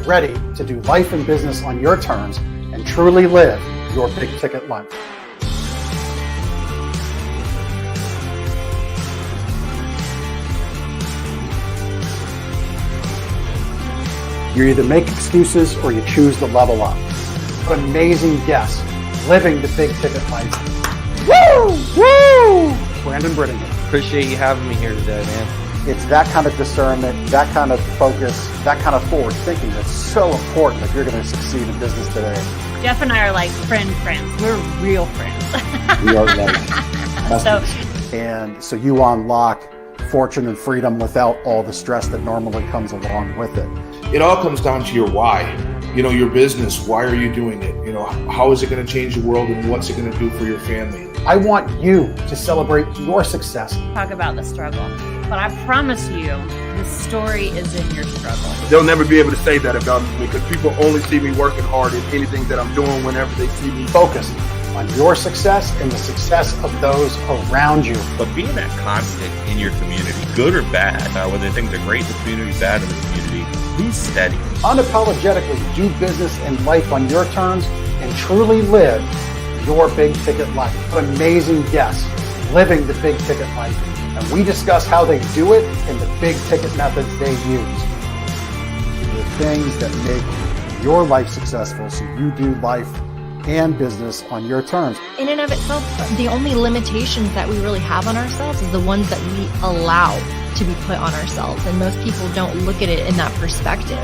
Get ready to do life and business on your terms and truly live your big ticket life. You either make excuses or you choose to level up. What amazing guests living the big ticket life. Woo! Woo! Brandon Brittingham. Appreciate you having me here today, man. It's that kind of discernment, that kind of focus, that kind of forward thinking that's so important if you're going to succeed in business today. Jeff and I are like friends. We're real friends. We are And so you unlock fortune and freedom without all the stress that normally comes along with it. It all comes down to your why. Your business, why are you doing it? How is it going to change the world and what's it going to do for your family? I want you to celebrate your success. Talk about the struggle. But I promise you, the story is in your struggle. They'll never be able to say that about me because people only see me working hard in anything that I'm doing whenever they see me. Focus on your success and the success of those around you. But being that constant in your community, good or bad, whether things are great in the community, bad in the community, be steady. Unapologetically do business and life on your terms and truly live your big ticket life. What amazing guests living the big ticket life. And we discuss how they do it and the big ticket methods they use. The things that make your life successful so you do life and business on your terms. In and of itself, the only limitations that we really have on ourselves is the ones that we allow to be put on ourselves. And most people don't look at it in that perspective.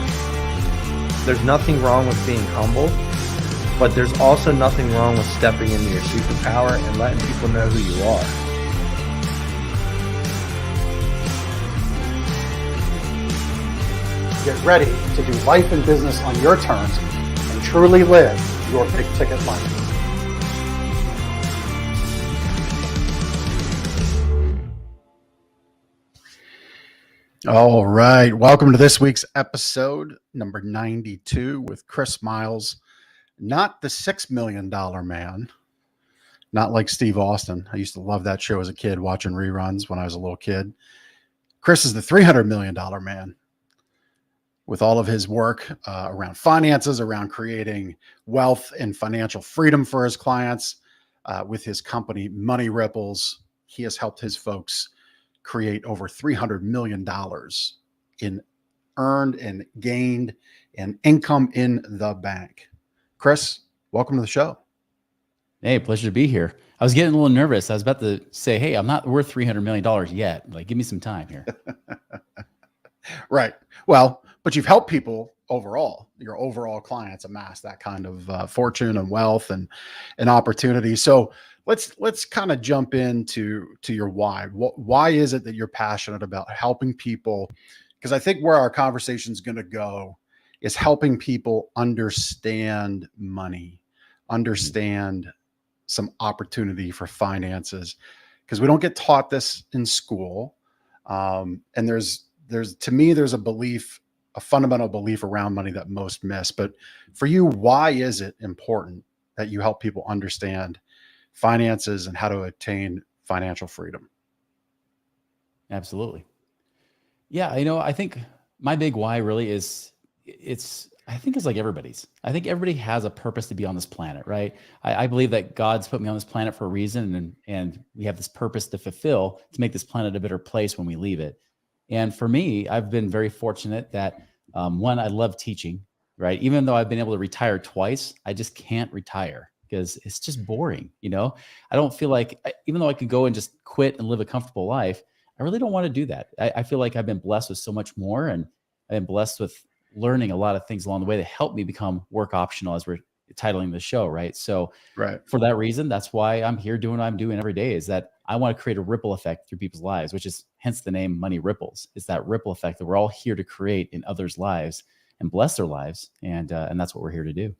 There's nothing wrong with being humble, but there's also nothing wrong with stepping into your superpower and letting people know who you are. Get ready to do life and business on your terms and truly live your big ticket life. All right. Welcome to this week's episode, number 92 with Chris Miles. Not the $6 million man, not like Steve Austin. I used to love that show as a kid, watching reruns when I was a little kid. Chris is the $300 million man. With all of his work around finances, around creating wealth and financial freedom for his clients, with his company, Money Ripples, he has helped his folks create over $300 million in earned and gained and income in the bank. Chris, welcome to the show. Hey, pleasure to be here. I was getting a little nervous. I was about to say, hey, I'm not worth $300 million yet. Like, give me some time here. Right. Well, but you've helped people overall, your overall clients amass that kind of fortune and wealth and opportunity. So let's kind of jump into your why. Why is it that you're passionate about helping people? Because I think where our conversation is going to go is helping people understand money, understand some opportunity for finances, because we don't get taught this in school. And there's to me, there's a fundamental belief around money that most miss. But for you, why is it important that you help people understand finances and how to attain financial freedom? Absolutely. Yeah. I think my big why really is I think it's like everybody's. I think everybody has a purpose to be on this planet, right? I believe that God's put me on this planet for a reason, and we have this purpose to fulfill to make this planet a better place when we leave it. And for me, I've been very fortunate that one, I love teaching, right? Even though I've been able to retire twice, I just can't retire because it's just boring. I don't feel like, even though I could go and just quit and live a comfortable life, I really don't want to do that. I feel like I've been blessed with so much more, and I've been blessed with learning a lot of things along the way that helped me become work optional, as we're titling the show, right? So for that reason, that's why I'm here doing what I'm doing every day, is that I want to create a ripple effect through people's lives, which is hence the name Money Ripples. It's that ripple effect that we're all here to create in others' lives and bless their lives. And that's what we're here to do.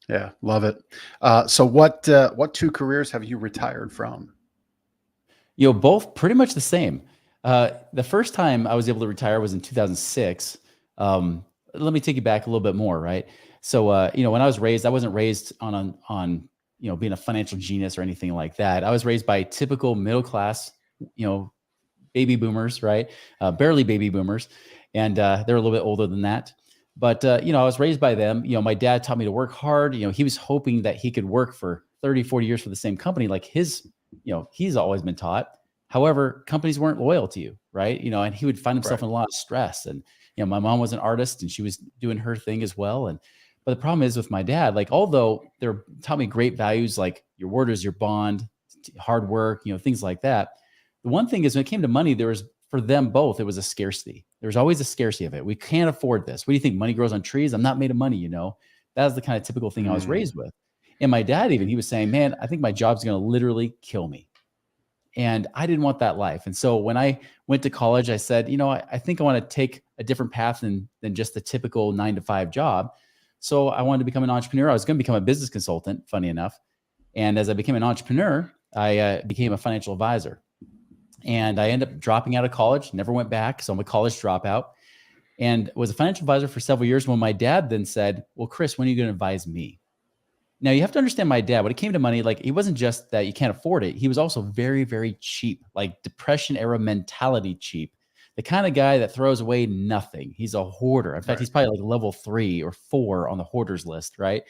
Yeah. Love it. So what two careers have you retired from? Both pretty much the same. The first time I was able to retire was in 2006. Let me take you back a little bit more, right? So, when I was raised, I wasn't raised on being a financial genius or anything like that. I was raised by typical middle-class, baby boomers, right? Barely baby boomers. And they're a little bit older than that. But I was raised by them. My dad taught me to work hard. He was hoping that he could work for 30, 40 years for the same company, like he's always been taught. However, companies weren't loyal to you, right? And he would find himself Right. in a lot of stress. And my mom was an artist and she was doing her thing as well. And but the problem is with my dad, like although they're taught me great values like your word is your bond, hard work, things like that. The one thing is when it came to money, there was for them both, it was a scarcity. There was always a scarcity of it. We can't afford this. What do you think? Money grows on trees? I'm not made of money, That was the kind of typical thing I was raised with. And my dad, even he was saying, man, I think my job's going to literally kill me. And I didn't want that life. And so when I went to college, I said, I think I want to take a different path than just the typical 9-to-5 job. So I wanted to become an entrepreneur. I was going to become a business consultant, funny enough. And as I became an entrepreneur, I became a financial advisor. And I ended up dropping out of college, never went back. So I'm a college dropout and was a financial advisor for several years when my dad then said, well, Chris, when are you going to advise me? Now you have to understand my dad, when it came to money, like he wasn't just that you can't afford it. He was also very, very cheap, like Depression era mentality cheap. The kind of guy that throws away nothing. He's a hoarder. In fact, he's probably like level 3 or 4 on the hoarders list, right?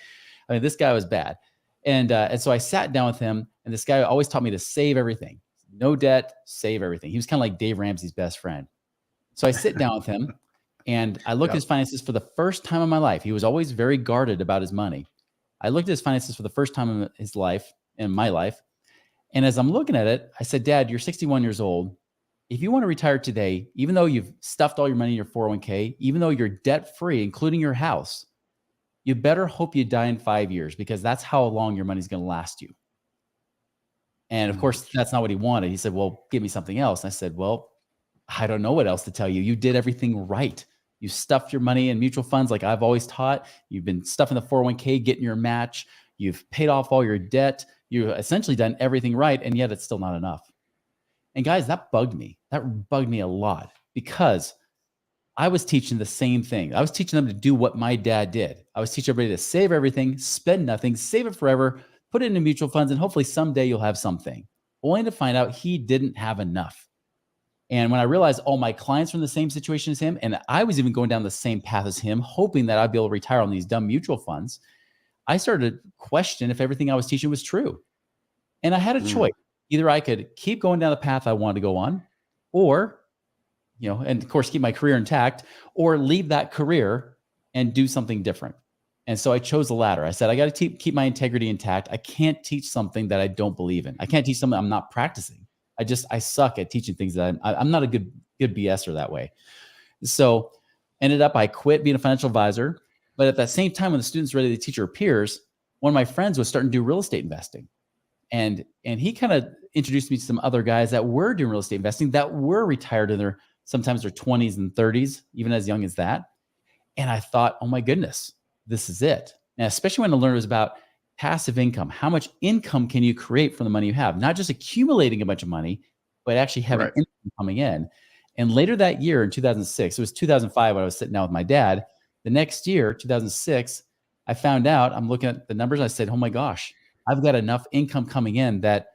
I mean, this guy was bad. And so I sat down with him and this guy always taught me to save everything. No debt, save everything. He was kind of like Dave Ramsey's best friend. So I sit down with him and I looked at his finances for the first time in my life. He was always very guarded about his money. I looked at his finances for the first time in his life, in my life. And as I'm looking at it, I said, Dad, you're 61 years old. If you want to retire today, even though you've stuffed all your money in your 401k, even though you're debt free, including your house, you better hope you die in 5 years because that's how long your money's going to last you. And of course, that's not what he wanted. He said, well, give me something else. And I said, well, I don't know what else to tell you. You did everything right. You stuffed your money in mutual funds like I've always taught. You've been stuffing the 401k, getting your match. You've paid off all your debt. You've essentially done everything right. And yet it's still not enough. And guys, that bugged me. That bugged me a lot because I was teaching the same thing. I was teaching them to do what my dad did. I was teaching everybody to save everything, spend nothing, save it forever, put it into mutual funds, and hopefully someday you'll have something. Only to find out he didn't have enough. And when I realized all my clients were in the same situation as him, and I was even going down the same path as him, hoping that I'd be able to retire on these dumb mutual funds, I started to question if everything I was teaching was true. And I had a choice. Either I could keep going down the path I wanted to go on, or, and of course, keep my career intact, or leave that career and do something different. And so I chose the latter. I said, I got to keep my integrity intact. I can't teach something that I don't believe in. I can't teach something I'm not practicing. I suck at teaching things that I'm not a good BSer that way. So I quit being a financial advisor. But at that same time, when the students were ready to teach their peers, one of my friends was starting to do real estate investing. And he kind of introduced me to some other guys that were doing real estate investing that were retired in sometimes their 20s and 30s, even as young as that. And I thought, oh my goodness, this is it. And especially when I learned it was about passive income. How much income can you create from the money you have? Not just accumulating a bunch of money, but actually having income coming in. And later that year in 2006, it was 2005 when I was sitting down with my dad. The next year, 2006, I found out, I'm looking at the numbers. And I said, oh my gosh, I've got enough income coming in that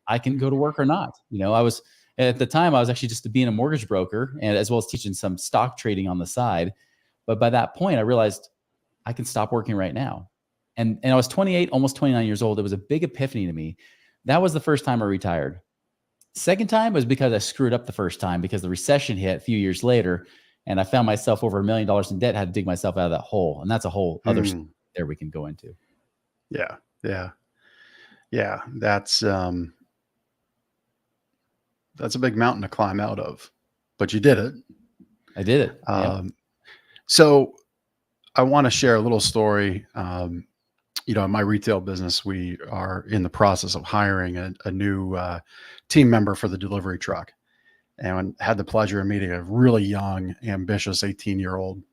I can go to work or not. At the time, I was actually just being a mortgage broker and as well as teaching some stock trading on the side. But by that point, I realized I can stop working right now. And I was 28, almost 29 years old. It was a big epiphany to me. That was the first time I retired. Second time was because I screwed up the first time because the recession hit a few years later and I found myself over $1 million in debt, had to dig myself out of that hole. And that's a whole other story there we can go into. Yeah. That's a big mountain to climb out of, but you did it. I did it. So I want to share a little story. In my retail business, we are in the process of hiring a new team member for the delivery truck, and had the pleasure of meeting a really young, ambitious 18-year-old.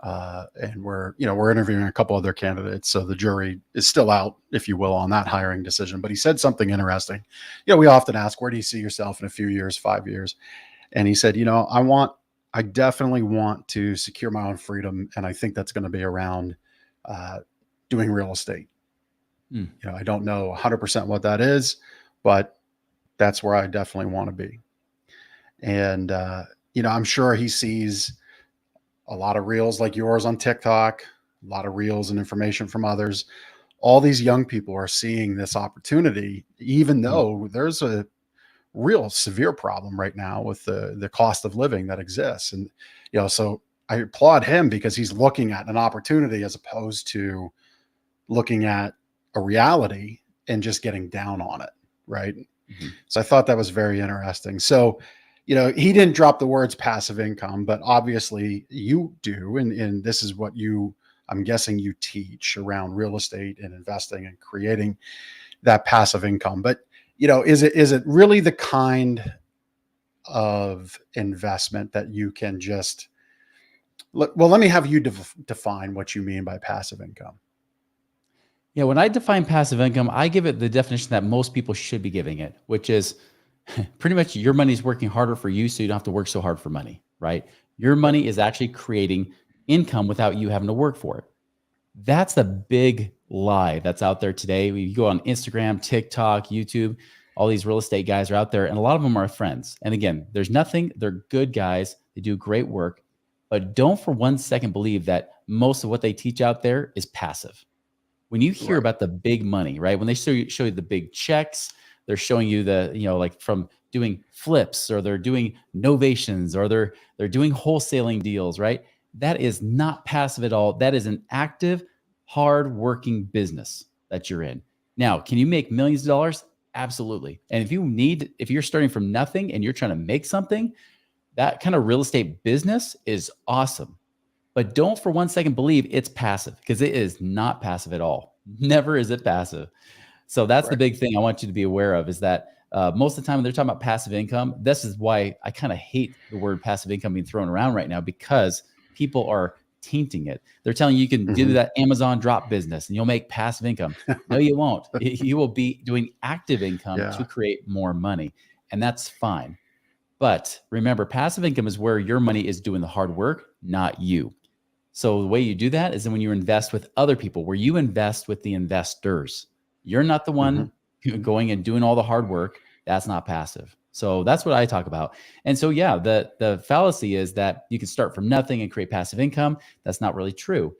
And we're interviewing a couple other candidates. So the jury is still out, if you will, on that hiring decision. But he said something interesting. We often ask, where do you see yourself in a few years, 5 years? And he said, I definitely want to secure my own freedom. And I think that's going to be around doing real estate. I don't know 100% what that is, but that's where I definitely want to be. And, I'm sure he sees a lot of reels like yours on TikTok, a lot of reels and information from others. All these young people are seeing this opportunity, even though there's a real severe problem right now with the cost of living that exists. And, so I applaud him because he's looking at an opportunity as opposed to looking at a reality and just getting down on it. Right. So I thought that was very interesting. So, he didn't drop the words passive income, but obviously you do. And this is what I'm guessing you teach around real estate and investing and creating that passive income. But, is it really the kind of investment that you can just let me have you define what you mean by passive income. Yeah, when I define passive income, I give it the definition that most people should be giving it, which is pretty much your money's working harder for you, so you don't have to work so hard for money, right? Your money is actually creating income without you having to work for it. That's the big lie that's out there today. You go on Instagram, TikTok, YouTube, all these real estate guys are out there, and a lot of them are friends. And again, they're good guys. They do great work, but don't for 1 second believe that most of what they teach out there is passive. When you hear about the big money, right? When they show you the big checks, they're showing you like from doing flips, or they're doing novations, or they're doing wholesaling deals, right? That is not passive at all. That is an active, hard-working business that you're in. Now, can you make millions of dollars? Absolutely. And if you're starting from nothing and you're trying to make something, that kind of real estate business is awesome. But don't for 1 second believe it's passive, because it is not passive at all. Never is it passive. So that's the big thing I want you to be aware of, is that most of the time when they're talking about passive income, this is why I kind of hate the word passive income being thrown around right now, because people are tainting it. They're telling you can do that Amazon drop business and you'll make passive income. No, you won't. You will be doing active income to create more money, and that's fine. But remember, passive income is where your money is doing the hard work, not you. So the way you do that is then when you invest with other people, where you invest with the investors. You're not the one going and doing all the hard work. That's not passive. So that's what I talk about. And so, yeah, the fallacy is that you can start from nothing and create passive income. That's not really true.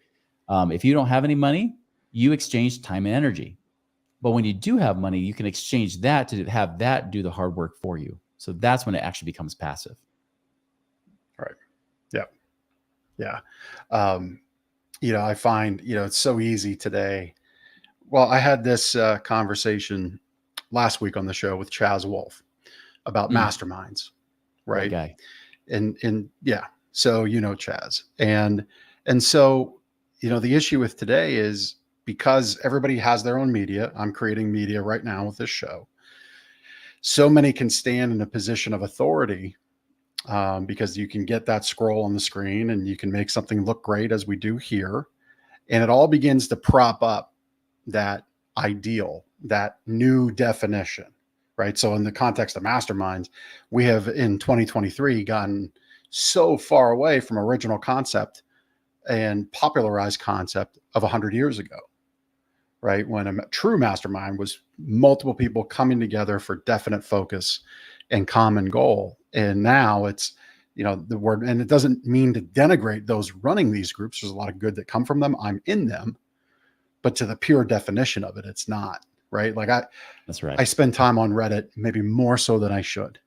If you don't have any money, you exchange time and energy. But when you do have money, you can exchange that to have that do the hard work for you. So that's when it actually becomes passive. Right. Yeah. Yeah. I find, it's so easy today. Well, I had this conversation last week on the show with Chaz Wolf about masterminds, right? Guy. And yeah, so Chaz. And so, the issue with today is because everybody has their own media. I'm creating media right now with this show. So many can stand in a position of authority because you can get that scroll on the screen and you can make something look great, as we do here. And it all begins to prop up that ideal, that new definition, right? So in the context of masterminds, we have in 2023 gotten so far away from original concept and popularized concept of 100 years ago, right? When a true mastermind was multiple people coming together for definite focus and common goal. And now it's, the word, and it doesn't mean to denigrate those running these groups. There's a lot of good that come from them. I'm in them, but to the pure definition of it, it's not, right? Like that's right. I spend time on Reddit, maybe more so than I should.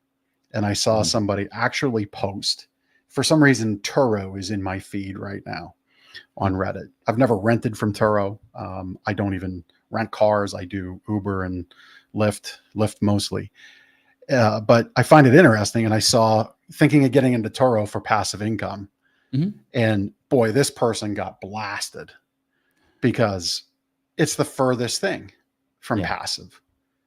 And I saw somebody actually post, for some reason, Turo is in my feed right now on Reddit. I've never rented from Turo. I don't even rent cars. I do Uber and Lyft mostly. But I find it interesting. And I saw thinking of getting into Turo for passive income. And boy, this person got blasted because it's the furthest thing from passive.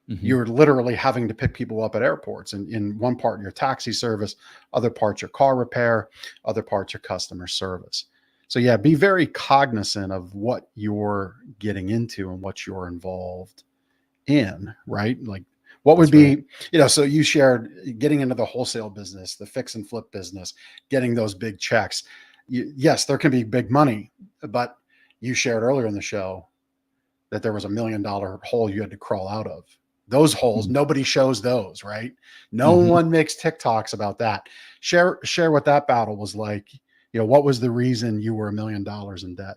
You're literally having to pick people up at airports, and in one part your taxi service, other parts your car repair, other parts your customer service. So yeah, be very cognizant of what you're getting into and what you're involved in, right? Like what would be, so you shared getting into the wholesale business, the fix and flip business, getting those big checks. Yes, there can be big money, but you shared earlier in the show that there was $1 million hole you had to crawl out of. Those holes, nobody shows those, right? No one makes TikToks about that. Share what that battle was like, what was the reason you were $1 million in debt?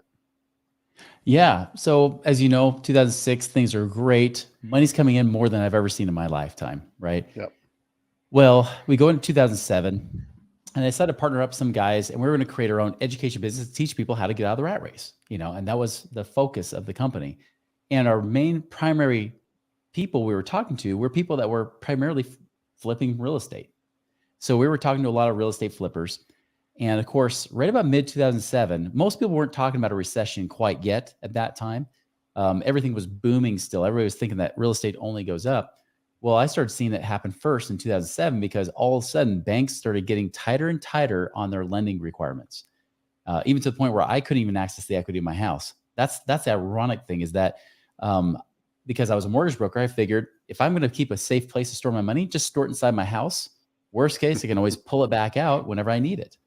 Yeah. So as you know, 2006, things are great. Money's coming in more than I've ever seen in my lifetime, right? Yep. Well, we go into 2007 and I decided to partner up some guys and we were going to create our own education business to teach people how to get out of the rat race, and that was the focus of the company. And our main primary people we were talking to were people that were primarily flipping real estate. So we were talking to a lot of real estate flippers. And of course, right about mid 2007, most people weren't talking about a recession quite yet at that time. Everything was booming still. Everybody was thinking that real estate only goes up. Well, I started seeing that happen first in 2007 because all of a sudden banks started getting tighter and tighter on their lending requirements, even to the point where I couldn't even access the equity of my house. That's the ironic thing is that because I was a mortgage broker, I figured if I'm going to keep a safe place to store my money, just store it inside my house. Worst case, I can always pull it back out whenever I need it.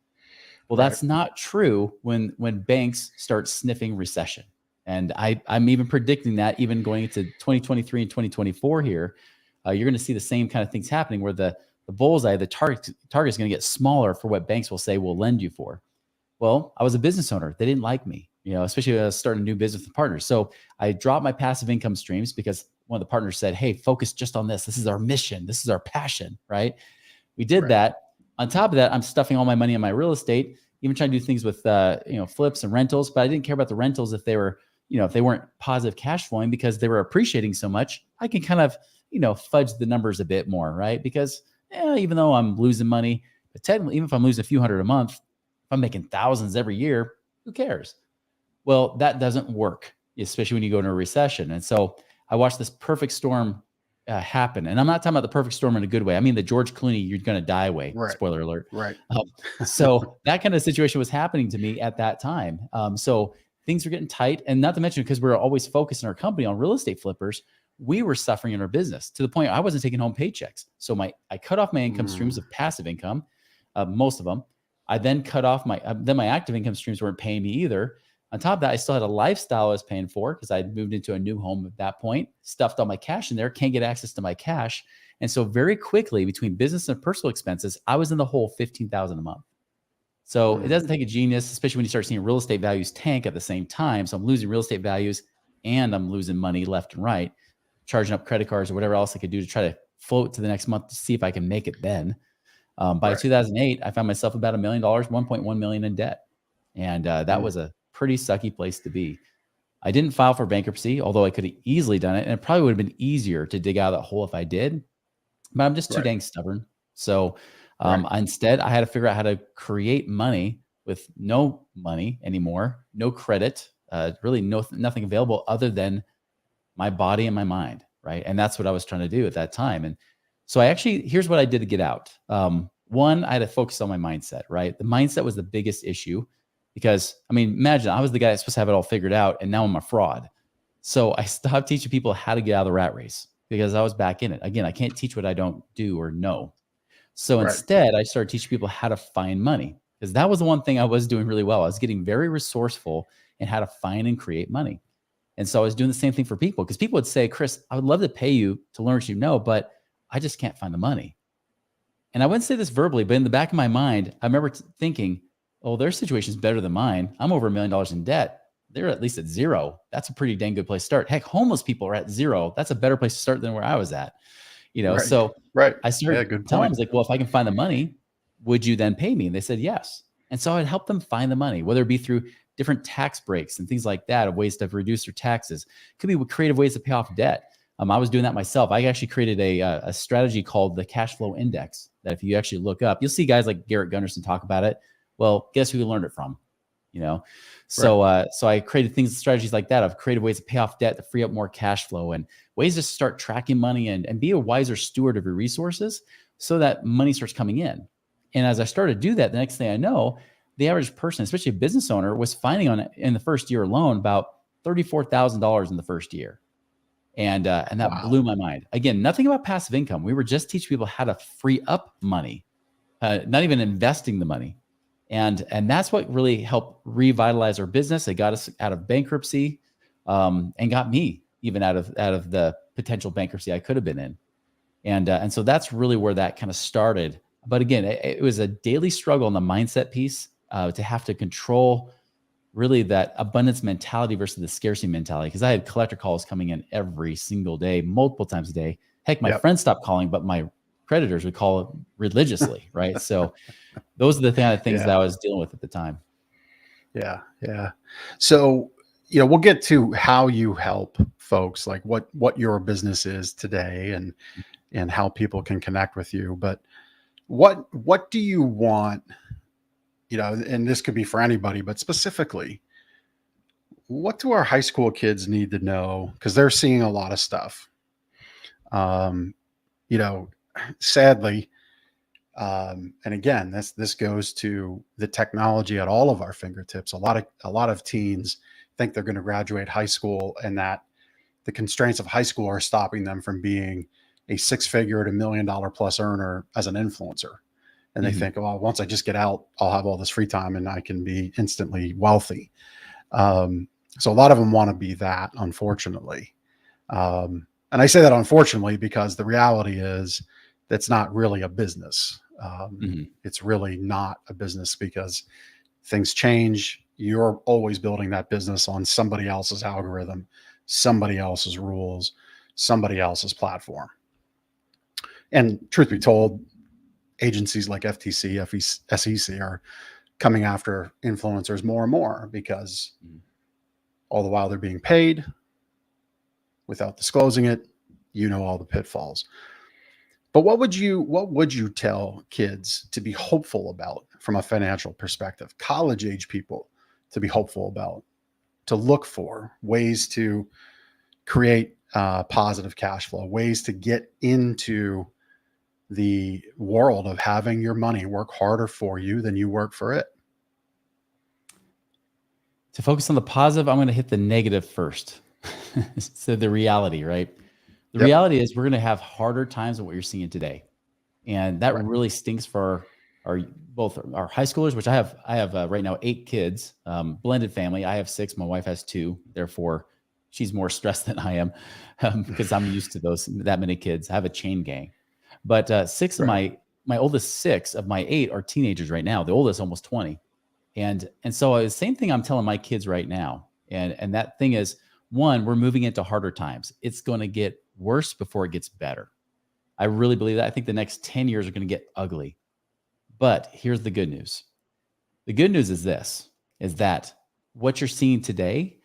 Well, that's not true when banks start sniffing recession. And I'm even predicting that even going into 2023 and 2024 here, you're going to see the same kind of things happening where the bullseye, the target is going to get smaller for what banks will say we'll lend you for. Well, I was a business owner. They didn't like me, especially when I was starting a new business with partners. So I dropped my passive income streams because one of the partners said, hey, focus just on this. This is our mission. This is our passion, right? We did that. On top of that, I'm stuffing all my money in my real estate, even trying to do things with, flips and rentals, but I didn't care about the rentals if they were, if they weren't positive cash flowing because they were appreciating so much. I can kind of, fudge the numbers a bit more, right? Because even though I'm losing money, but technically, even if I'm losing a few hundred a month, if I'm making thousands every year, who cares? Well, that doesn't work, especially when you go into a recession. And so I watched this perfect storm happen. And I'm not talking about the perfect storm in a good way. I mean, the George Clooney, you're going to die way. Right. Spoiler alert. Right. So that kind of situation was happening to me at that time. So things were getting tight. And not to mention, because we were always focused in our company on real estate flippers, we were suffering in our business to the point I wasn't taking home paychecks. So I cut off my income streams of passive income, most of them. I then cut off my active income streams weren't paying me either. On top of that, I still had a lifestyle I was paying for because I had moved into a new home at that point, stuffed all my cash in there, can't get access to my cash. And so very quickly between business and personal expenses, I was in the hole $15,000 a month. So it doesn't take a genius, especially when you start seeing real estate values tank at the same time. So I'm losing real estate values and I'm losing money left and right, charging up credit cards or whatever else I could do to try to float to the next month to see if I can make it then. By 2008, I found myself about $1 million, 1.1 million in debt. And that was a pretty sucky place to be. I didn't file for bankruptcy, although I could have easily done it. And it probably would have been easier to dig out of that hole if I did, but I'm just too dang stubborn. So instead I had to figure out how to create money with no money anymore, no credit, really nothing available other than my body and my mind. Right. And that's what I was trying to do at that time. And so here's what I did to get out. One, I had to focus on my mindset, right? The mindset was the biggest issue. Because, imagine I was the guy that's supposed to have it all figured out, and now I'm a fraud. So I stopped teaching people how to get out of the rat race because I was back in it. Again, I can't teach what I don't do or know. So instead, I started teaching people how to find money because that was the one thing I was doing really well. I was getting very resourceful in how to find and create money. And so I was doing the same thing for people because people would say, Chris, I would love to pay you to learn what you know, but I just can't find the money. And I wouldn't say this verbally, but in the back of my mind, I remember thinking, oh, their situation is better than mine. I'm over $1 million in debt. They're at least at zero. That's a pretty dang good place to start. Heck, homeless people are at zero. That's a better place to start than where I was at. So I started telling them, I was like, well, if I can find the money, would you then pay me? And they said, yes. And so I'd help them find the money, whether it be through different tax breaks and things like that, of ways to reduce their taxes. Could be creative ways to pay off debt. I was doing that myself. I actually created a strategy called the cash flow index that if you actually look up, you'll see guys like Garrett Gunderson talk about it. Well, guess who we learned it from? So I created strategies like that of creative ways to pay off debt, to free up more cash flow and ways to start tracking money and be a wiser steward of your resources so that money starts coming in. And as I started to do that, the next thing I know, the average person, especially a business owner, was finding in the first year alone about $34,000 in the first year. And that blew my mind. Again, nothing about passive income. We were just teaching people how to free up money, not even investing the money. And that's what really helped revitalize our business. It got us out of bankruptcy, and got me even out of the potential bankruptcy I could have been in. And so that's really where that kind of started. But again, it was a daily struggle on the mindset piece to have to control really that abundance mentality versus the scarcity mentality. Because I had collector calls coming in every single day, multiple times a day. Heck, my friends stopped calling, but my creditors would call religiously, right? So those are the kind of things that I was dealing with at the time. Yeah. Yeah. So, we'll get to how you help folks, like what your business is today and how people can connect with you. But what do you want, and this could be for anybody, but specifically, what do our high school kids need to know? Because they're seeing a lot of stuff. You know, sadly, and again, this goes to the technology at all of our fingertips. A lot of teens think they're going to graduate high school, and that the constraints of high school are stopping them from being a six-figure to $1 million plus earner as an influencer. And they think, well, once I just get out, I'll have all this free time and I can be instantly wealthy. So a lot of them want to be that, unfortunately. And I say that unfortunately because the reality is that's not really a business. It's really not a business because things change. You're always building that business on somebody else's algorithm, somebody else's rules, somebody else's platform. And truth be told, agencies like FTC, SEC are coming after influencers more and more because all the while they're being paid without disclosing it, all the pitfalls. But what would you tell kids to be hopeful about from a financial perspective, college age people to be hopeful about, to look for ways to create positive cash flow, ways to get into the world of having your money work harder for you than you work for it? To focus on the positive, I'm going to hit the negative first. So the reality, right? The reality is we're going to have harder times than what you're seeing today. And that really stinks for both our high schoolers, which I have right now 8 kids, blended family. I have 6. My wife has 2. Therefore, she's more stressed than I am because I'm used to that many kids. I have a chain gang. But 6 of my oldest 6 of my 8 are teenagers right now. The oldest almost 20. And so the same thing I'm telling my kids right now. And that thing is, one, we're moving into harder times. It's going to get worse before it gets better. I really believe that. I think the next 10 years are going to get ugly. But here's the good news. The good news is that what you're seeing today,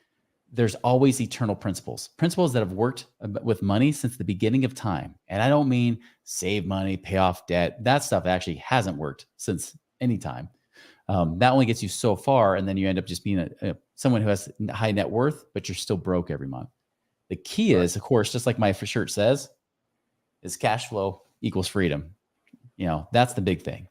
there's always eternal principles that have worked with money since the beginning of time. And I don't mean save money, pay off debt. That stuff actually hasn't worked since any time. That only gets you so far. And then you end up just being someone who has high net worth, but you're still broke every month. The key is, of course, just like my shirt says, is cash flow equals freedom. That's the big thing.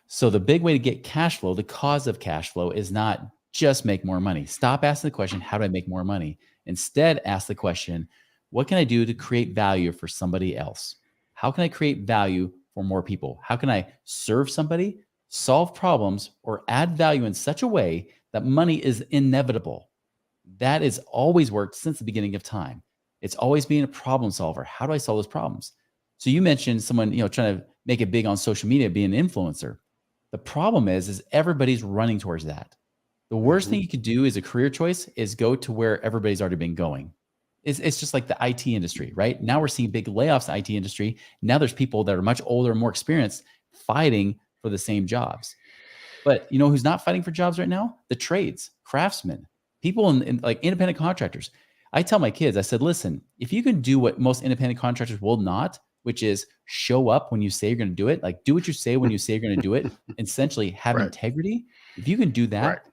So the big way to get cash flow, the cause of cash flow, is not just make more money. Stop asking the question, how do I make more money? Instead, ask the question, what can I do to create value for somebody else? How can I create value for more people? How can I serve somebody, solve problems, or add value in such a way that money is inevitable? That has always worked since the beginning of time. It's always being a problem solver. How do I solve those problems? So you mentioned someone, trying to make it big on social media, being an influencer. The problem is everybody's running towards that. The worst thing you could do as a career choice is go to where everybody's already been going. It's just like the IT industry, right? Now we're seeing big layoffs in the IT industry. Now there's people that are much older and more experienced fighting for the same jobs. But who's not fighting for jobs right now? The trades, craftsmen, people in like independent contractors. I tell my kids, I said, listen, if you can do what most independent contractors will not, which is show up when you say you're going to do it, like do what you say when you say you're going to do it, essentially have integrity. If you can do that,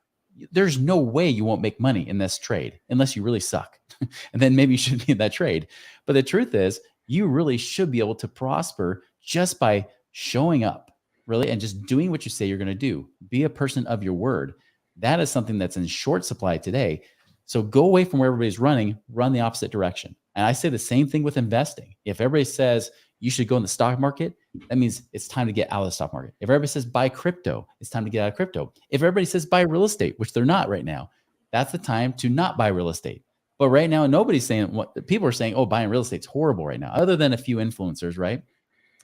there's no way you won't make money in this trade unless you really suck. And then maybe you should be in that trade. But the truth is, you really should be able to prosper just by showing up, really, and just doing what you say you're going to do. Be a person of your word. That is something that's in short supply today. So go away from where everybody's running, run the opposite direction. And I say the same thing with investing. If everybody says you should go in the stock market, that means it's time to get out of the stock market. If everybody says buy crypto, it's time to get out of crypto. If everybody says buy real estate, which they're not right now, that's the time to not buy real estate. But right now, nobody's saying what people are saying, oh, buying real estate's horrible right now, other than a few influencers, right?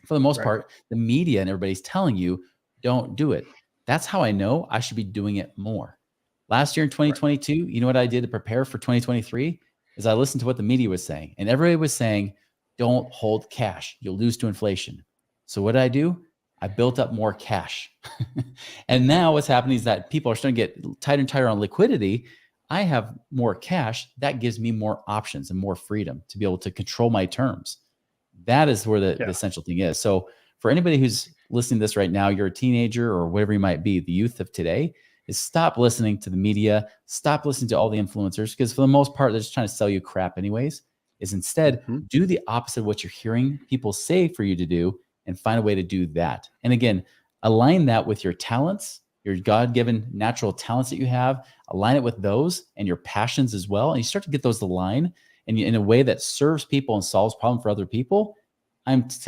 For the most part, the media and everybody's telling you, don't do it. That's how I know I should be doing it more. Last year in 2022, you know what I did to prepare for 2023 is I listened to what the media was saying, and everybody was saying, don't hold cash. You'll lose to inflation. So what did I do? I built up more cash. And now what's happening is that people are starting to get tighter and tighter on liquidity. I have more cash. That gives me more options and more freedom to be able to control my terms. That is where the essential thing is. So for anybody who's listening to this right now, you're a teenager or whatever you might be, the youth of today, is stop listening to the media, stop listening to all the influencers, because for the most part, they're just trying to sell you crap anyways. Is instead do the opposite of what you're hearing people say for you to do and find a way to do that. And again, align that with your talents, your God-given natural talents that you have, align it with those and your passions as well. And you start to get those to align in a way that serves people and solves problems for other people.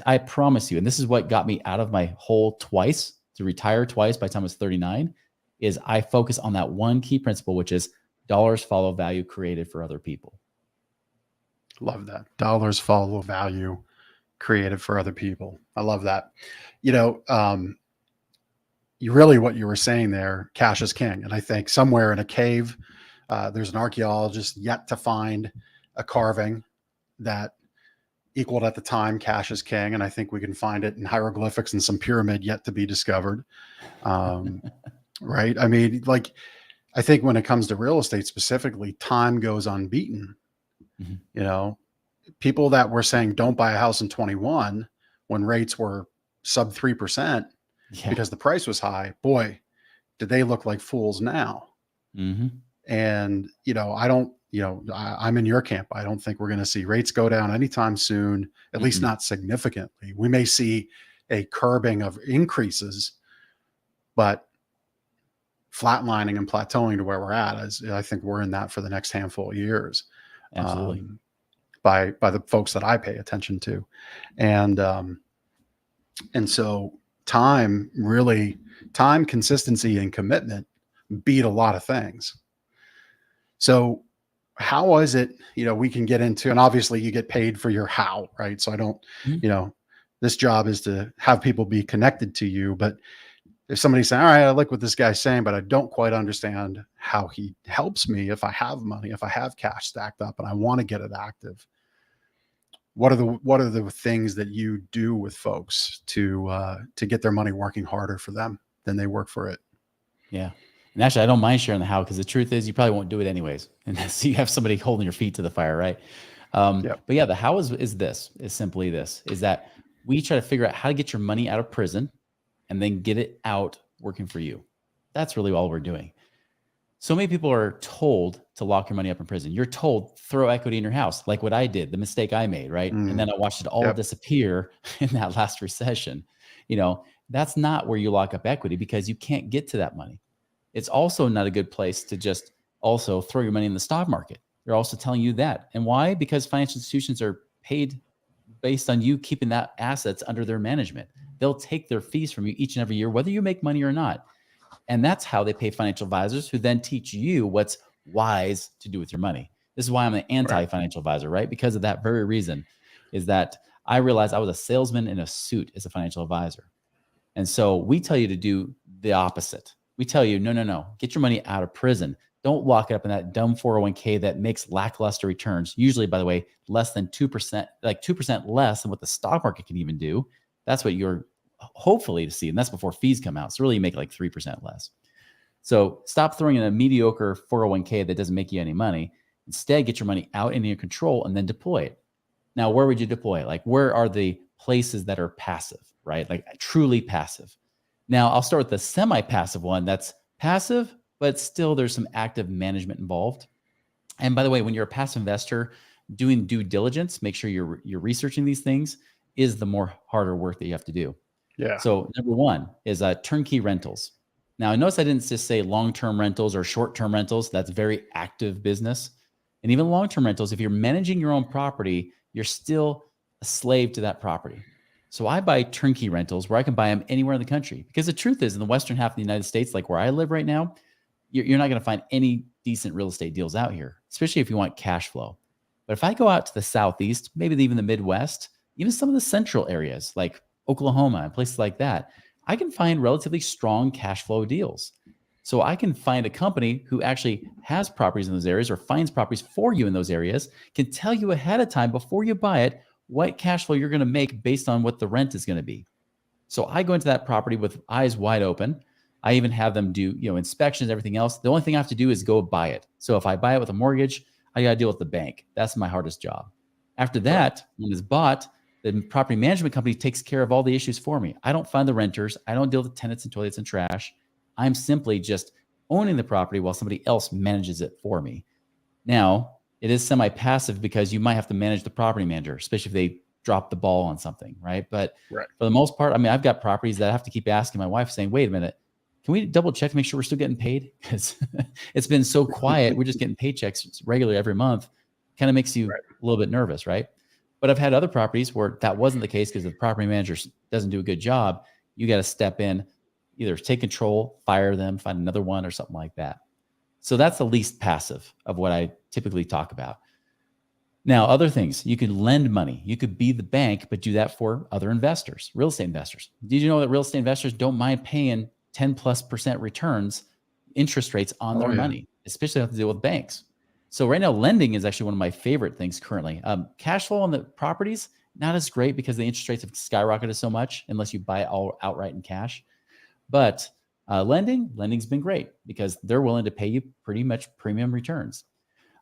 I promise you, and this is what got me out of my hole twice, to retire twice by the time I was 39, is I focus on that one key principle, which is dollars follow value created for other people. Love that. Dollars follow value created for other people. I love that. You know, you really, what you were saying there, cash is king. And I think somewhere in a cave, there's an archaeologist yet to find a carving that equaled at the time cash is king. And I think we can find it in hieroglyphics and some pyramid yet to be discovered. Right. I mean, like, I think when it comes to real estate specifically, time goes unbeaten. You know, people that were saying don't buy a house in 21 when rates were sub 3% because the price was high, boy, did they look like fools now. And, you know, I'm in your camp. I don't think we're going to see rates go down anytime soon, at least not significantly. We may see a curbing of increases, but flatlining and plateauing to where we're at, I think we're in that for the next handful of years. Absolutely. By the folks that I pay attention to. And so time, consistency, and commitment beat a lot of things. So how is it, you know, we can get into, and obviously you get paid for your how, right? So I don't, you know, this job is to have people be connected to you, but if somebody's saying, all right, I like what this guy's saying, but I don't quite understand how he helps me if I have money, if I have cash stacked up and I want to get it active. What are the things that you do with folks to get their money working harder for them than they work for it? Yeah. And actually, I don't mind sharing the how, because the truth is you probably won't do it anyways. Unless you have somebody holding your feet to the fire, right? But yeah, the how is simply this, is that we try to figure out how to get your money out of prison and then get it out working for you. That's really all we're doing. So many people are told to lock your money up in prison. You're told throw equity in your house, like what I did, the mistake I made, right? And then I watched it all disappear in that last recession. You know, that's not where you lock up equity, because you can't get to that money. It's also not a good place to just also throw your money in the stock market. They're also telling you that. And why? Because financial institutions are paid based on you keeping that assets under their management. They'll take their fees from you each and every year, whether you make money or not. And that's how they pay financial advisors, who then teach you what's wise to do with your money. This is why I'm an anti-financial advisor, right? Because of that very reason, is that I realized I was a salesman in a suit as a financial advisor. And so we tell you to do the opposite. We tell you, no, get your money out of prison. Don't lock it up in that dumb 401k that makes lackluster returns. Usually, by the way, less than 2%, like 2% less than what the stock market can even do. That's what you're hopefully to see. And that's before fees come out. So really you make like 3% less. So stop throwing in a mediocre 401k that doesn't make you any money. Instead, get your money out into your control and then deploy it. Now, where would you deploy it? Like, where are the places that are passive, right? Like truly passive. Now, I'll start with the semi-passive one. That's passive, but still there's some active management involved. And by the way, when you're a passive investor doing due diligence, make sure you're researching these things, is the more harder work that you have to do. Yeah. So number one is turnkey rentals. Now, notice I didn't just say long-term rentals or short-term rentals. That's very active business. And even long-term rentals, if you're managing your own property, you're still a slave to that property. So I buy turnkey rentals where I can buy them anywhere in the country. Because the truth is, in the western half of the United States, like where I live right now, you're not going to find any decent real estate deals out here, especially if you want cash flow. But if I go out to the Southeast, maybe even the Midwest, even some of the central areas like Oklahoma and places like that, I can find relatively strong cash flow deals. So I can find a company who actually has properties in those areas or finds properties for you in those areas, can tell you ahead of time before you buy it what cash flow you're going to make based on what the rent is going to be. So I go into that property with eyes wide open. I even have them do, inspections, everything else. The only thing I have to do is go buy it. So if I buy it with a mortgage, I got to deal with the bank. That's my hardest job. After that, when it's bought, the property management company takes care of all the issues for me. I don't find the renters. I don't deal with tenants and toilets and trash. I'm simply just owning the property while somebody else manages it for me. Now, it is semi-passive because you might have to manage the property manager, especially if they drop the ball on something, right? But for the most part, I mean, I've got properties that I have to keep asking my wife saying, wait a minute, can we double check to make sure we're still getting paid? Because it's been so quiet. We're just getting paychecks regularly every month. Kind of makes you a little bit nervous, right? But I've had other properties where that wasn't the case because the property manager doesn't do a good job. You got to step in, either take control, fire them, find another one or something like that. So that's the least passive of what I typically talk about. Now, other things, you could lend money. You could be the bank, but do that for other investors, real estate investors. Did you know that real estate investors don't mind paying 10+% returns, interest rates on their money, especially have to deal with banks? So right now, lending is actually one of my favorite things currently. Cash flow on the properties, not as great because the interest rates have skyrocketed so much unless you buy it all outright in cash. But lending's been great because they're willing to pay you pretty much premium returns.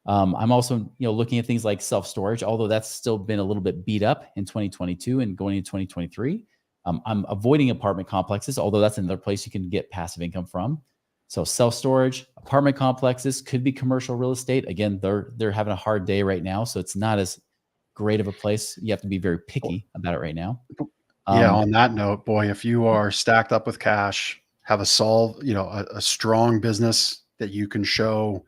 I'm also, looking at things like self-storage, although that's still been a little bit beat up in 2022 and going into 2023. I'm avoiding apartment complexes, although that's another place you can get passive income from. So self-storage, apartment complexes, could be commercial real estate. Again, they're having a hard day right now, so it's not as great of a place. You have to be very picky about it right now. On that note, boy, if you are stacked up with cash, have a strong business that you can show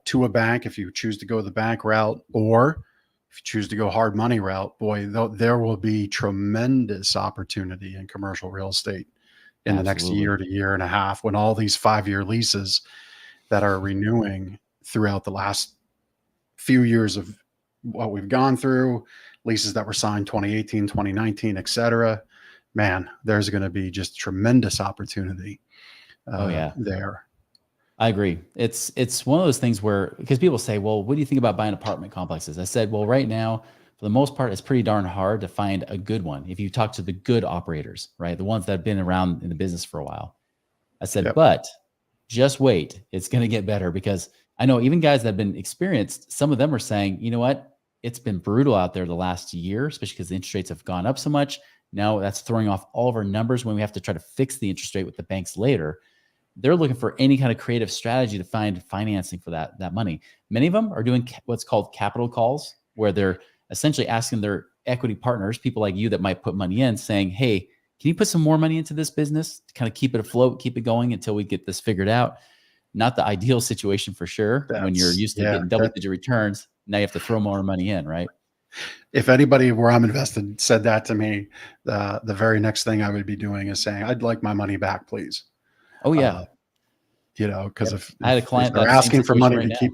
to a bank if you choose to go the bank route, or if you choose to go hard money route, boy, there will be tremendous opportunity in commercial real estate in the next year to year and a half, when all these 5-year leases that are renewing throughout the last few years of what we've gone through, leases that were signed 2018, 2019, et cetera, man, there's going to be just tremendous opportunity there. I agree. It's one of those things where, because people say, well, what do you think about buying apartment complexes? I said, well, right now, for the most part, it's pretty darn hard to find a good one. If you talk to the good operators, right? The ones that have been around in the business for a while. I said, but just wait. It's going to get better, because I know even guys that have been experienced, some of them are saying, you know what? It's been brutal out there the last year, especially because the interest rates have gone up so much. Now that's throwing off all of our numbers when we have to try to fix the interest rate with the banks later. They're looking for any kind of creative strategy to find financing for that money. Many of them are doing what's called capital calls, where they're essentially asking their equity partners, people like you that might put money in, saying, hey, can you put some more money into this business to kind of keep it afloat, keep it going until we get this figured out? Not the ideal situation for sure. When you're used to getting double-digit returns, now you have to throw more money in, right? If anybody where I'm invested said that to me, the very next thing I would be doing is saying, I'd like my money back, please. Oh yeah. Because if I had a client they're that's asking for money to keep,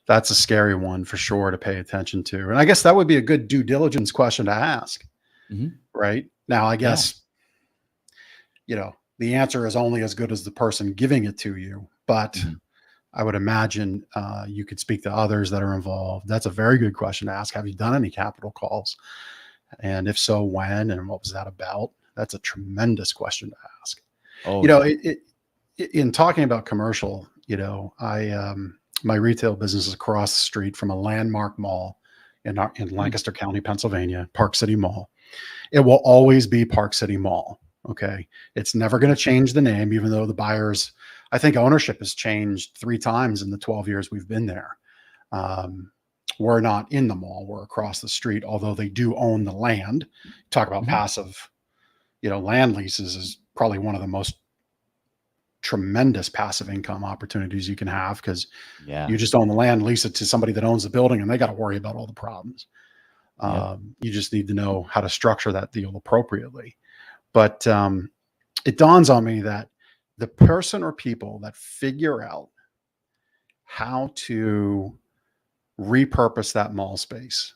that's a scary one for sure to pay attention to. And I guess that would be a good due diligence question to ask. Right now, I guess, the answer is only as good as the person giving it to you. But I would imagine you could speak to others that are involved. That's a very good question to ask. Have you done any capital calls? And if so, when, and what was that about? That's a tremendous question to ask. In talking about commercial, my retail business is across the street from a landmark mall in Lancaster County, Pennsylvania, Park City Mall. It will always be Park City Mall. Okay. It's never going to change the name, even though the buyers, I think ownership has changed 3 times in the 12 years we've been there. We're not in the mall. We're across the street, although they do own the land. Talk about passive, land leases is probably one of the most tremendous passive income opportunities you can have, because you just own the land, lease it to somebody that owns the building, and they got to worry about all the problems. You just need to know how to structure that deal appropriately. But it dawns on me that the person or people that figure out how to repurpose that mall space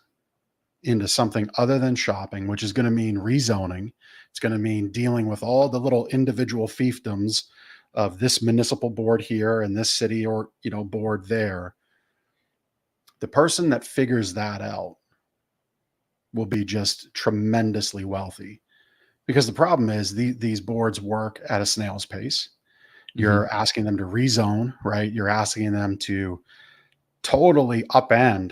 into something other than shopping, which is going to mean rezoning. It's going to mean dealing with all the little individual fiefdoms of this municipal board here and this city or, board there. The person that figures that out will be just tremendously wealthy, because the problem is these boards work at a snail's pace. You're asking them to rezone, right? You're asking them to totally upend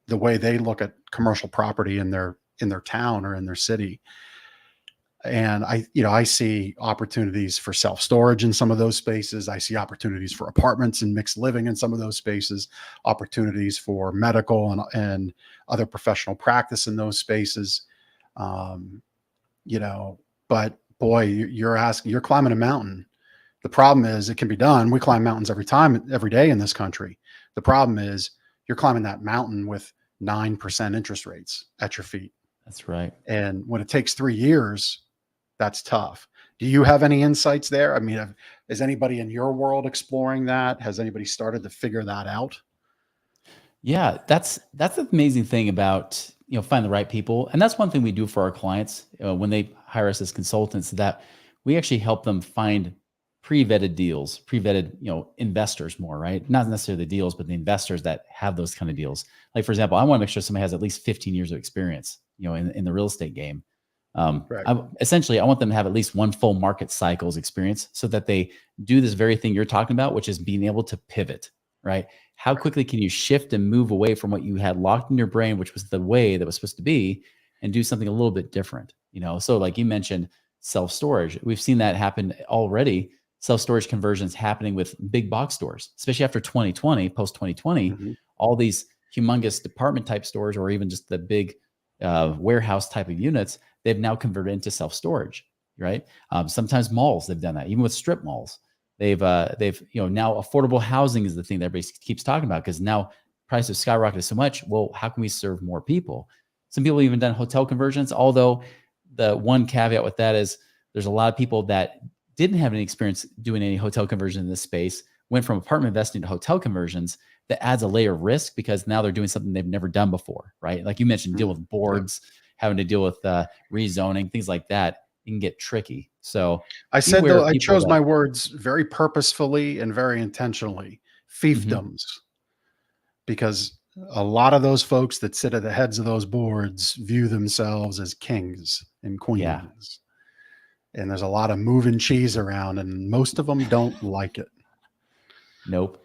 the way they look at commercial property in their town or in their city. And I see opportunities for self-storage in some of those spaces. I see opportunities for apartments and mixed living in some of those spaces, opportunities for medical and other professional practice in those spaces. But boy, you're climbing a mountain. The problem is it can be done. We climb mountains every day in this country. The problem is you're climbing that mountain with 9% interest rates at your feet. That's right. And when it takes 3 years, that's tough. Do you have any insights there? I mean, is anybody in your world exploring that? Has anybody started to figure that out? Yeah, that's the amazing thing about, find the right people. And that's one thing we do for our clients when they hire us as consultants, that we actually help them find pre-vetted deals, pre-vetted, investors more, right? Not necessarily the deals, but the investors that have those kind of deals. Like, for example, I want to make sure somebody has at least 15 years of experience, in the real estate game. Right. I want them to have at least one full market cycles experience, so that they do this very thing you're talking about, which is being able to pivot, right? How quickly can you shift and move away from what you had locked in your brain, which was the way that was supposed to be, and do something a little bit different, So like you mentioned, self-storage, we've seen that happen already. Self-storage conversions happening with big box stores, especially after 2020, post 2020, all these humongous department type stores, or even just the big warehouse type of units, they've now converted into self-storage, right? Sometimes malls, they've done that, even with strip malls. They've now affordable housing is the thing that everybody keeps talking about, because now prices skyrocketed so much. Well, how can we serve more people? Some people have even done hotel conversions, although the one caveat with that is there's a lot of people that didn't have any experience doing any hotel conversion in this space, went from apartment investing to hotel conversions. That adds a layer of risk, because now they're doing something they've never done before, right? Like you mentioned, deal with boards, having to deal with rezoning, things like that. It can get tricky. So I said, though, I chose my words very purposefully and very intentionally, fiefdoms, because a lot of those folks that sit at the heads of those boards view themselves as kings and queens. Yeah. And there's a lot of moving cheese around, and most of them don't like it. Nope.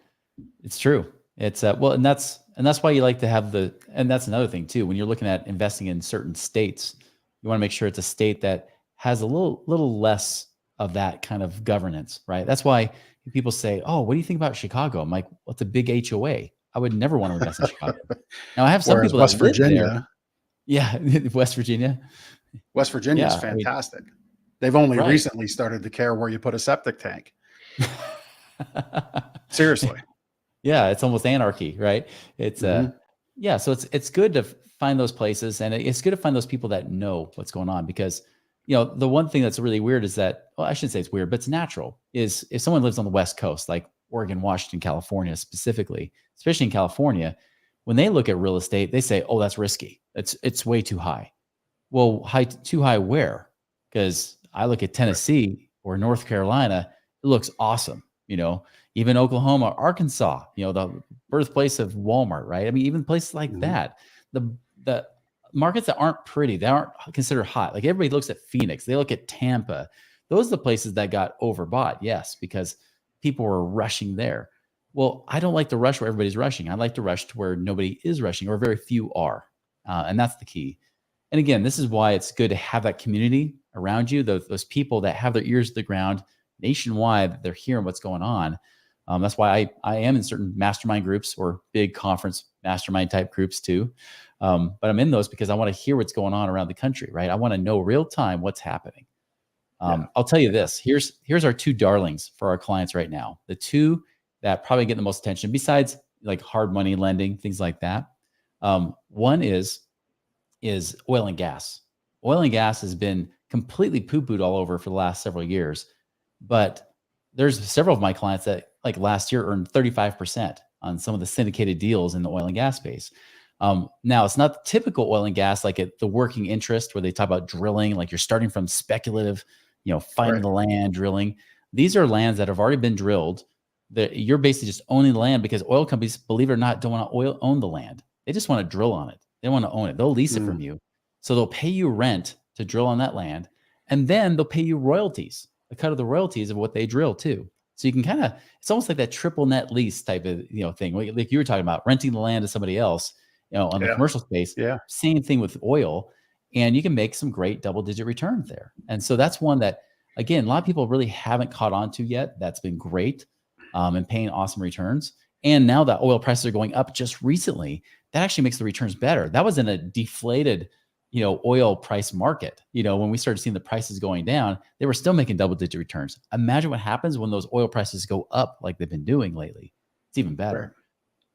It's true. It's and that's why you like to have and that's another thing too. When you're looking at investing in certain states, you want to make sure it's a state that has a little less of that kind of governance, right? That's why people say, "Oh, what do you think about Chicago?" I'm like, "What's a big HOA? I would never want to invest in Chicago." Now I have some people West that live Virginia, there. Yeah, West Virginia. West Virginia is fantastic. They've only recently started to care where you put a septic tank. Seriously. Yeah, it's almost anarchy, right? It's so it's good to find those places, and it's good to find those people that know what's going on, because the one thing that's really weird is that, well, I shouldn't say it's weird, but it's natural, is if someone lives on the West Coast, like Oregon, Washington, California specifically, especially in California, when they look at real estate, they say, "Oh, that's risky. It's way too high." Well, too high where? Because I look at Tennessee or North Carolina, it looks awesome. Even Oklahoma, Arkansas, the birthplace of Walmart, right? I mean, even places like that, the markets that aren't pretty, they aren't considered hot. Like everybody looks at Phoenix, they look at Tampa. Those are the places that got overbought, yes, because people were rushing there. Well, I don't like to rush where everybody's rushing. I like to rush to where nobody is rushing, or very few are. And that's the key. And again, this is why it's good to have that community around you, those people that have their ears to the ground nationwide, that they're hearing what's going on. That's why I am in certain mastermind groups or big conference mastermind type groups too. But I'm in those because I want to hear what's going on around the country, right? I want to know real time what's happening. I'll tell you this, here's our two darlings for our clients right now. The two that probably get the most attention, besides like hard money lending, things like that. One is oil and gas. Oil and gas has been completely poo-pooed all over for the last several years. But there's several of my clients that, like last year, earned 35% on some of the syndicated deals in the oil and gas space. Now it's not the typical oil and gas, like the working interest where they talk about drilling, like you're starting from speculative, finding Right. the land, drilling. These are lands that have already been drilled. That you're basically just owning the land because oil companies, believe it or not, don't want to own the land. They just want to drill on it. They don't want to own it. They'll lease it from you. So they'll pay you rent to drill on that land. And then they'll pay you royalties, a cut of the royalties of what they drill too. So you can kind of, it's almost like that triple net lease type of, thing. Like you were talking about renting the land to somebody else, on the commercial space. Yeah. Same thing with oil. And you can make some great double-digit returns there. And so that's one that, again, a lot of people really haven't caught on to yet. That's been great, and paying awesome returns. And now that oil prices are going up just recently, that actually makes the returns better. That was in a deflated, oil price market. When we started seeing the prices going down, they were still making double-digit returns. Imagine what happens when those oil prices go up like they've been doing lately. It's even better. Right.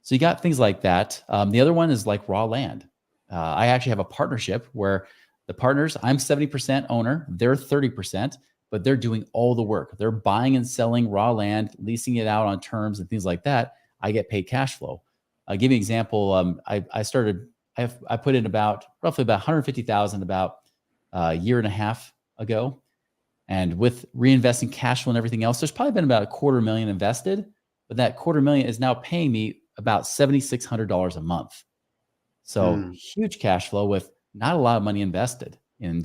So you got things like that. The other one is like raw land. I actually have a partnership where the partners, I'm 70% owner, they're 30%, but they're doing all the work. They're buying and selling raw land, leasing it out on terms and things like that. I get paid cash flow. I'll give you an example. I put in roughly about 150,000 about a year and a half ago. And with reinvesting cash flow and everything else, there's probably been about $250,000 invested, but that $250,000 is now paying me about $7,600 a month. So huge cash flow with not a lot of money invested. And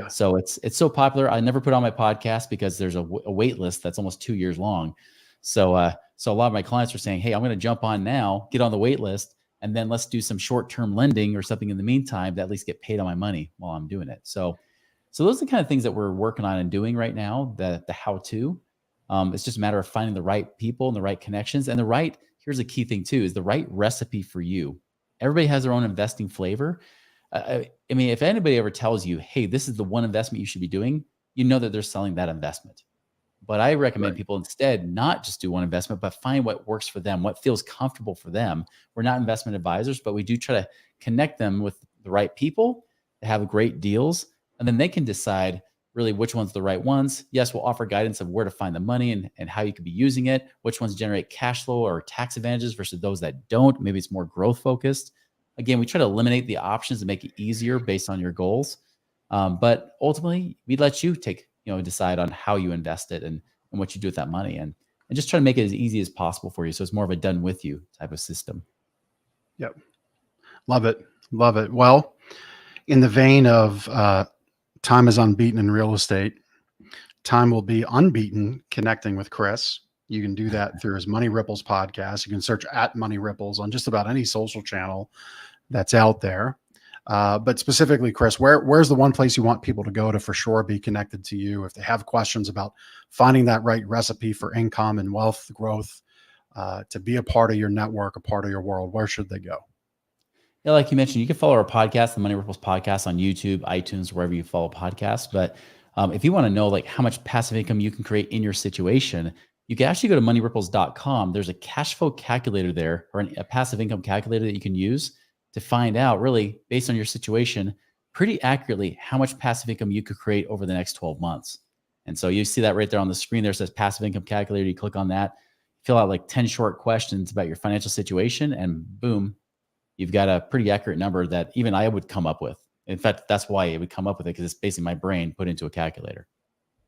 so it's so popular. I never put on my podcast because there's a wait list that's almost 2 years long. So a lot of my clients are saying, hey, I'm going to jump on now, get on the wait list, and then let's do some short-term lending or something in the meantime to at least get paid on my money while I'm doing it. So those are the kind of things that we're working on and doing right now, the how-to. It's just a matter of finding the right people and the right connections and here's a key thing too, is the right recipe for you. Everybody has their own investing flavor. I mean, if anybody ever tells you, hey, this is the one investment you should be doing, that they're selling that investment. But I recommend people instead not just do one investment, but find what works for them, what feels comfortable for them. We're not investment advisors, but we do try to connect them with the right people that have great deals. And then they can decide really which one's the right ones. Yes, we'll offer guidance of where to find the money and how you could be using it, which ones generate cash flow or tax advantages versus those that don't. Maybe it's more growth focused. Again, we try to eliminate the options to make it easier based on your goals. But ultimately, we let you decide on how you invest it and what you do with that money and just try to make it as easy as possible for you. So it's more of a done with you type of system. Yep. Love it. Love it. Well, in the vein of time is unbeaten in real estate, time will be unbeaten connecting with Chris. You can do that through his Money Ripples podcast. You can search at Money Ripples on just about any social channel that's out there. But specifically, Chris, where's the one place you want people to go to for sure be connected to you if they have questions about finding that right recipe for income and wealth growth, to be a part of your network, a part of your world? Where should they go? Yeah, like you mentioned, you can follow our podcast, the Money Ripples podcast, on YouTube, iTunes, wherever you follow podcasts. But if you want to know how much passive income you can create in your situation, you can actually go to moneyripples.com. There's a cash flow calculator there, or a passive income calculator that you can use to find out, really based on your situation, pretty accurately how much passive income you could create over the next 12 months. And so you see that right there on the screen. There says passive income calculator. You click on that, fill out 10 short questions about your financial situation, and boom, you've got a pretty accurate number that even I would come up with. In fact, that's why it would come up with it, because it's basically my brain put into a calculator.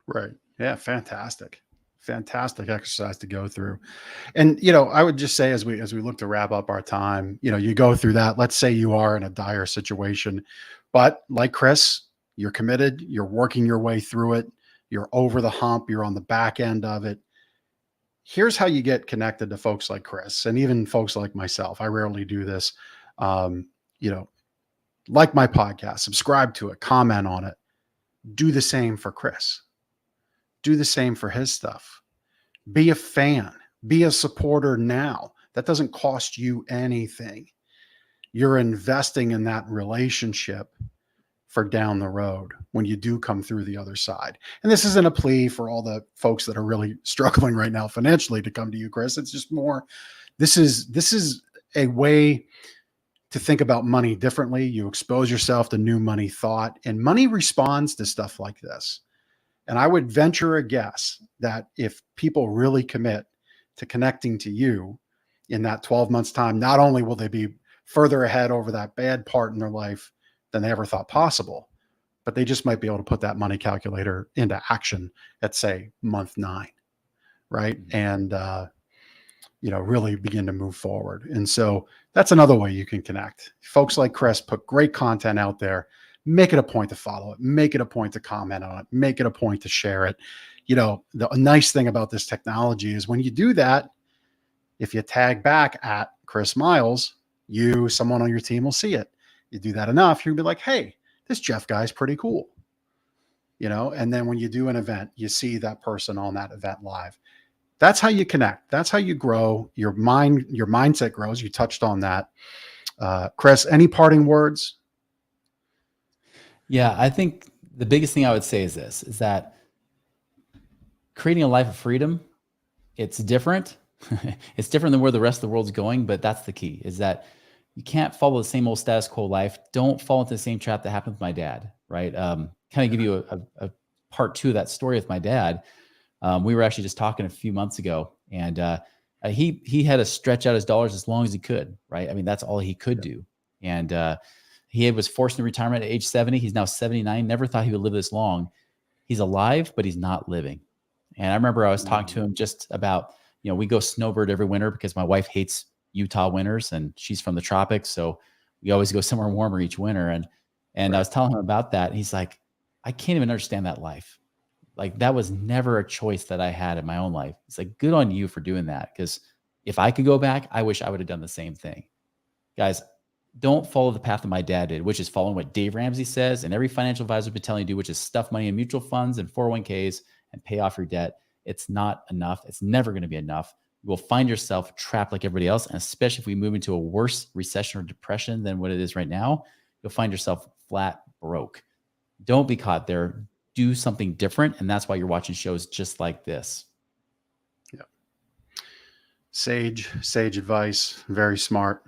Right. Yeah. Fantastic. Fantastic exercise to go through. And, I would just say, as we look to wrap up our time, you go through that. Let's say you are in a dire situation, but like Chris, you're committed, you're working your way through it. You're over the hump. You're on the back end of it. Here's how you get connected to folks like Chris and even folks like myself. I rarely do this. Like my podcast, subscribe to it, comment on it, do the same for Chris. Do the same for his stuff. Be a fan, be a supporter now. That doesn't cost you anything. You're investing in that relationship for down the road when you do come through the other side. And this isn't a plea for all the folks that are really struggling right now financially to come to you, Chris. It's just more, this is a way to think about money differently. You expose yourself to new money thought, and money responds to stuff like this. And I would venture a guess that if people really commit to connecting to you in that 12 months time, not only will they be further ahead over that bad part in their life than they ever thought possible. But they just might be able to put that money calculator into action at, say, month 9, right? And, really begin to move forward. And so that's another way you can connect. Folks like Chris put great content out there. Make it a point to follow it. Make it a point to comment on it. Make it a point to share it. The nice thing about this technology is when you do that, if you tag back at Chris Miles, someone on your team will see it. You do that enough, you'll be like, hey, this Jeff guy's pretty cool. And then when you do an event, you see that person on that event live. That's how you connect. That's how you grow. Your mindset grows. You touched on that. Chris, any parting words? Yeah, I think the biggest thing I would say is that creating a life of freedom, it's different. It's different than where the rest of the world's going, but that's the key, is that you can't follow the same old status quo life. Don't fall into the same trap that happened with my dad, right? Kind of give you a part 2 of that story with my dad. We were actually just talking a few months ago, and he had to stretch out his dollars as long as he could, right? I mean, that's all he could do. And he was forced into retirement at age 70. He's now 79. Never thought he would live this long. He's alive, but he's not living. And I remember I was talking to him just about, we go snowbird every winter because my wife hates Utah winters and she's from the tropics. So we always go somewhere warmer each winter. And I was telling him about that. And he's like, I can't even understand that life. Like, that was never a choice that I had in my own life. It's like, good on you for doing that. Because if I could go back, I wish I would have done the same thing. Guys, don't follow the path that my dad did, which is following what Dave Ramsey says and every financial advisor has been telling you to do, which is stuff money in mutual funds and 401ks and pay off your debt. It's not enough. It's never going to be enough. You will find yourself trapped like everybody else. And especially if we move into a worse recession or depression than what it is right now, you'll find yourself flat broke. Don't be caught there. Do something different. And that's why you're watching shows just like this. Yeah. Sage advice. Very smart.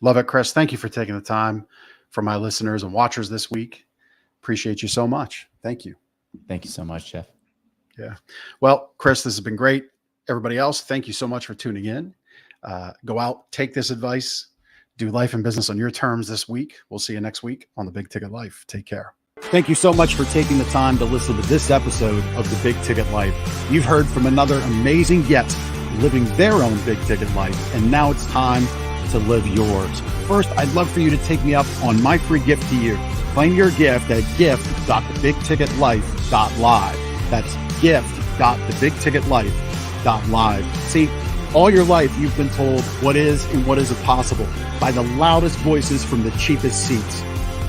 Love it, Chris. Thank you for taking the time for my listeners and watchers this week. Appreciate you so much. Thank you. Thank you so much, Jeff. Yeah. Well, Chris, this has been great. Everybody else, thank you so much for tuning in. Go out, take this advice, do life and business on your terms this week. We'll see you next week on The Big Ticket Life. Take care. Thank you so much for taking the time to listen to this episode of The Big Ticket Life. You've heard from another amazing guest living their own big ticket life, and now it's time to live yours. First, I'd love for you to take me up on my free gift to you. Claim your gift at gift.thebigticketlife.live. That's gift.thebigticketlife.live. See, all your life you've been told what is and what isn't possible by the loudest voices from the cheapest seats.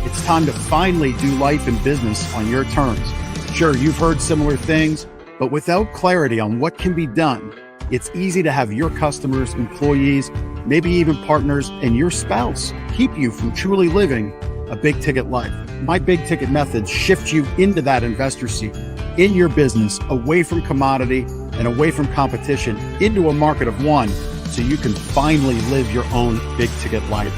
It's time to finally do life and business on your terms. Sure, you've heard similar things, but without clarity on what can be done, it's easy to have your customers, employees, maybe even partners, and your spouse keep you from truly living a big ticket life. My big ticket methods shift you into that investor seat in your business, away from commodity and away from competition, into a market of one, so you can finally live your own big ticket life.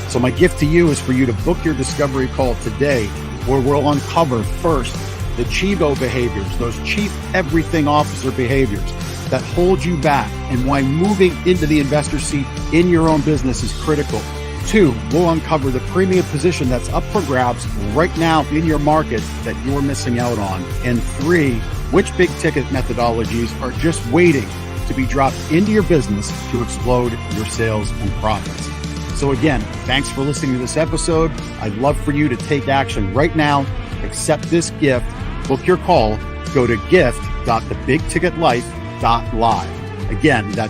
So my gift to you is for you to book your discovery call today, where we'll uncover first the Chivo behaviors, those chief everything officer behaviors that hold you back, and why moving into the investor seat in your own business is critical. 2, we'll uncover the premium position that's up for grabs right now in your market that you're missing out on. And 3, which big ticket methodologies are just waiting to be dropped into your business to explode your sales and profits. So again, thanks for listening to this episode. I'd love for you to take action right now. Accept this gift. Book your call. Go to gift.thebigticketlife.live. Again, that's